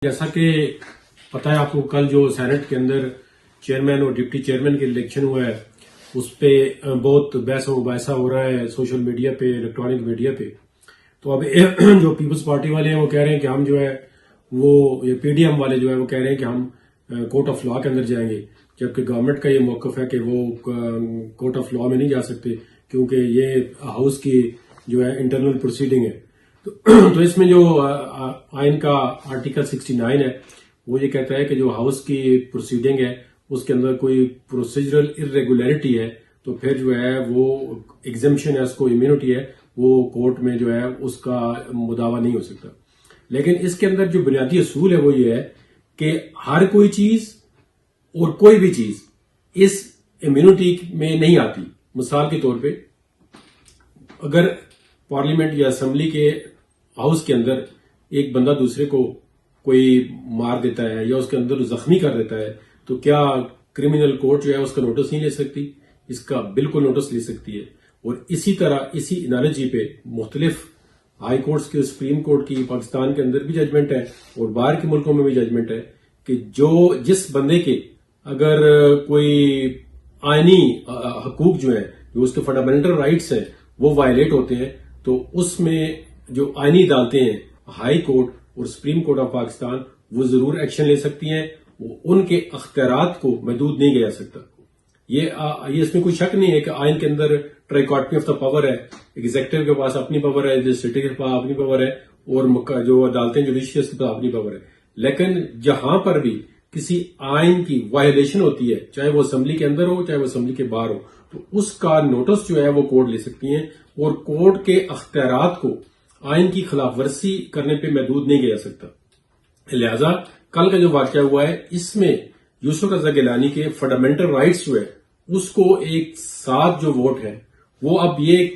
جیسا کہ پتہ ہے آپ کو، کل جو سینٹ کے اندر چیئرمین اور ڈپٹی چیئرمین کے الیکشن ہوا ہے اس پہ بہت بحث و مباحثہ ہو رہا ہے سوشل میڈیا پہ، الیکٹرانک میڈیا پہ. تو اب جو پیپلز پارٹی والے ہیں وہ کہہ رہے ہیں کہ ہم جو ہے وہ پی ڈی ایم والے جو ہے وہ کہہ رہے ہیں کہ ہم کورٹ آف لا کے اندر جائیں گے، جبکہ گورنمنٹ کا یہ موقف ہے کہ وہ کورٹ آف لا میں نہیں جا سکتے کیونکہ یہ ہاؤس کی جو ہے انٹرنل پروسیڈنگ ہے. تو اس میں جو آئین کا آرٹیکل 69 ہے وہ یہ کہتا ہے کہ جو ہاؤس کی پروسیڈنگ ہے اس کے اندر کوئی پروسیجرل ارریگولیرٹی ہے تو پھر جو ہے وہ ایگزمپشن ہے، اس کو امیونٹی ہے، وہ کورٹ میں جو ہے اس کا مداوا نہیں ہو سکتا. لیکن اس کے اندر جو بنیادی اصول ہے وہ یہ ہے کہ ہر کوئی چیز اور کوئی بھی چیز اس امیونٹی میں نہیں آتی. مثال کے طور پہ اگر پارلیمنٹ یا اسمبلی کے ہاؤس کے اندر ایک بندہ دوسرے کو کوئی مار دیتا ہے یا اس کے اندر زخمی کر دیتا ہے تو کیا کرمنل کورٹ جو ہے اس کا نوٹس نہیں لے سکتی؟ اس کا بالکل نوٹس لے سکتی ہے. اور اسی طرح اسی انالوجی پہ مختلف ہائی کورٹس کی، سپریم کورٹ کی پاکستان کے اندر بھی ججمنٹ ہے اور باہر کے ملکوں میں بھی ججمنٹ ہے کہ جس بندے کے اگر کوئی آئینی حقوق جو ہیں، جو اس کے فنڈامنٹل رائٹس ہیں وہ وائلیٹ ہوتے ہیں تو اس میں جو آئینی عدالتیں ہیں، ہائی کورٹ اور سپریم کورٹ آف پاکستان، وہ ضرور ایکشن لے سکتی ہیں. ان کے اختیارات کو محدود نہیں کیا جا سکتا. یہ اس میں کوئی شک نہیں ہے کہ آئین کے اندر ٹرائکاٹمی آف دا پاور ہے، ایگزیکٹو کے پاس اپنی پاور ہے، لیجسلیٹو کے پاس اپنی پاور ہے اور جو عدالتیں جوڈیشیس کے پاس اپنی پاور ہے. لیکن جہاں پر بھی کسی آئین کی وائلیشن ہوتی ہے، چاہے وہ اسمبلی کے اندر ہو چاہے وہ اسمبلی کے باہر ہو، تو اس کا نوٹس جو ہے وہ کورٹ لے سکتی ہیں اور کورٹ کے اختیارات کو آئین کی خلاف ورزی کرنے پہ محدود نہیں کیا جا سکتا. لہذا کل کا جو واقعہ ہوا ہے اس میں یوسف رضا گیلانی کے فنڈامنٹل رائٹس جو ہے اس کو ایک ساتھ جو ووٹ ہے وہ اب یہ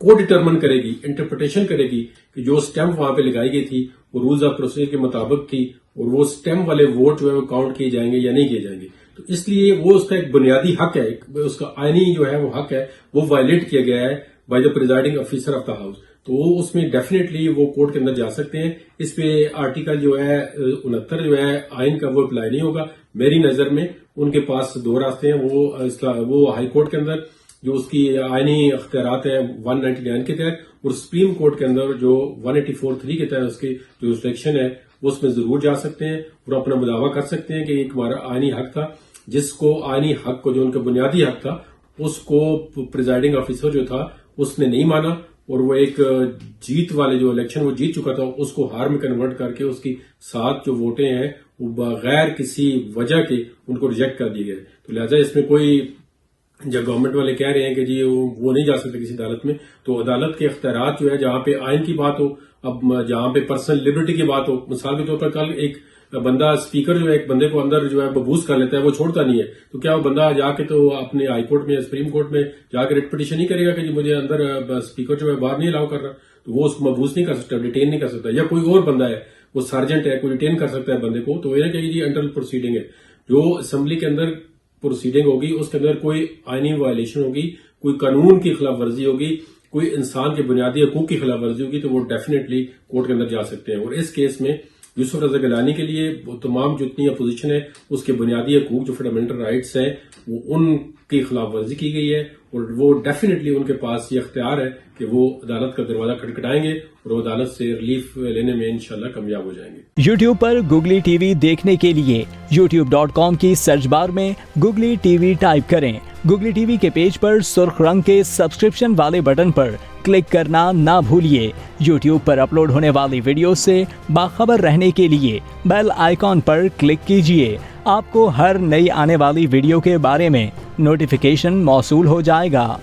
کو ڈیٹرمن کرے گی، انٹرپریٹیشن کرے گی کہ جو سٹیمپ وہاں پہ لگائی گئی تھی وہ رولز آف پروسیجر کے مطابق تھی اور وہ سٹیمپ والے ووٹ جو ہے وہ کاؤنٹ کیے جائیں گے یا نہیں کیے جائیں گے. تو اس لیے وہ اس کا ایک بنیادی حق ہے، اس کا آئینی جو ہے وہ حق ہے، وہ وائلیٹ کیا گیا ہے by the presiding officer of the house. تو وہ اس میں ڈیفینیٹلی وہ کورٹ کے اندر جا سکتے ہیں. اس پہ آرٹیکل جو ہے 69 جو ہے آئین کا وہ اپلائی نہیں ہوگا. میری نظر میں ان کے پاس دو راستے ہیں. وہ ہائی کورٹ کے اندر جو اس کی آئینی اختیارات ہیں 199 کے تحت اور سپریم کورٹ کے اندر جو 184(3) کے تحت اس کی جو سلیکشن ہے اس میں ضرور جا سکتے ہیں اور اپنا مداوا کر سکتے ہیں کہ ایک ہمارا آئینی حق تھا، جس کو آئینی حق کو جو ان کا بنیادی حق تھا اس کو پریزائڈنگ آفیسر جو تھا اس نے نہیں مانا اور وہ ایک جیت والے جو الیکشن وہ جیت چکا تھا اس کو ہار میں کنورٹ کر کے اس کی 7 جو ووٹیں ہیں وہ بغیر کسی وجہ کے ان کو ریجیکٹ کر دیے گئے. تو لہٰذا اس میں کوئی جب گورنمنٹ والے کہہ رہے ہیں کہ جی وہ نہیں جا سکتے کسی عدالت میں، تو عدالت کے اختیارات جو ہے جہاں پہ آئین کی بات ہو، اب جہاں پہ پرسنل لبرٹی کی بات ہو، مثال کے طور پر کل ایک بندہ اسپیکر جو ہے ایک بندے کو اندر جو ہے مبوس کر لیتا ہے، وہ چھوڑتا نہیں ہے، تو کیا وہ بندہ جا کے تو اپنے ہائی کورٹ میں یا سپریم کورٹ میں جا کے ریٹ پٹیشن نہیں کرے گا کہ جی مجھے اندر اسپیکر جو ہے باہر نہیں الاؤ کر رہا؟ تو وہ اس کو مبوس نہیں کر سکتا، ڈیٹین نہیں کر سکتا. یا کوئی اور بندہ ہے، وہ سرجنٹ ہے، کوئی ڈیٹین کر سکتا ہے بندے کو. تو یہ کہ جی انٹرنل پروسیڈنگ ہے، جو اسمبلی کے اندر پروسیڈنگ ہوگی اس کے اندر کوئی آئینی وائلیشن ہوگی، کوئی قانون کی خلاف ورزی ہوگی، کوئی انسان کے بنیادی حقوق کی خلاف ورزی ہوگی، تو وہ ڈیفینیٹلی کورٹ کے اندر جا سکتے ہیں. اور اس کیس میں یوسف رضا گیلانی کے لیے تمام جتنی اپوزیشن ہے اس کے بنیادی حقوق جو فنڈامنٹل رائٹس ہیں وہ ان کی خلاف ورزی کی گئی ہے اور وہ ڈیفینیٹلی ان کے پاس یہ اختیار ہے کہ وہ عدالت کا دروازہ کھٹکھٹائیں گے اور وہ عدالت سے ریلیف لینے میں انشاءاللہ کامیاب ہو جائیں گے. یوٹیوب پر گوگلی ٹی وی دیکھنے کے لیے youtube.com کی سرچ بار میں گوگلی ٹی وی ٹائپ کریں. گوگلی ٹی وی کے پیج پر سرخ رنگ کے سبسکرپشن والے بٹن پر کلک کرنا نہ بھولیے. یوٹیوب پر اپلوڈ ہونے والی ویڈیو سے باخبر رہنے کے لیے بیل آئیکن پر کلک کیجیے. آپ کو ہر نئی آنے والی ویڈیو کے بارے میں نوٹیفیکیشن موصول ہو جائے گا.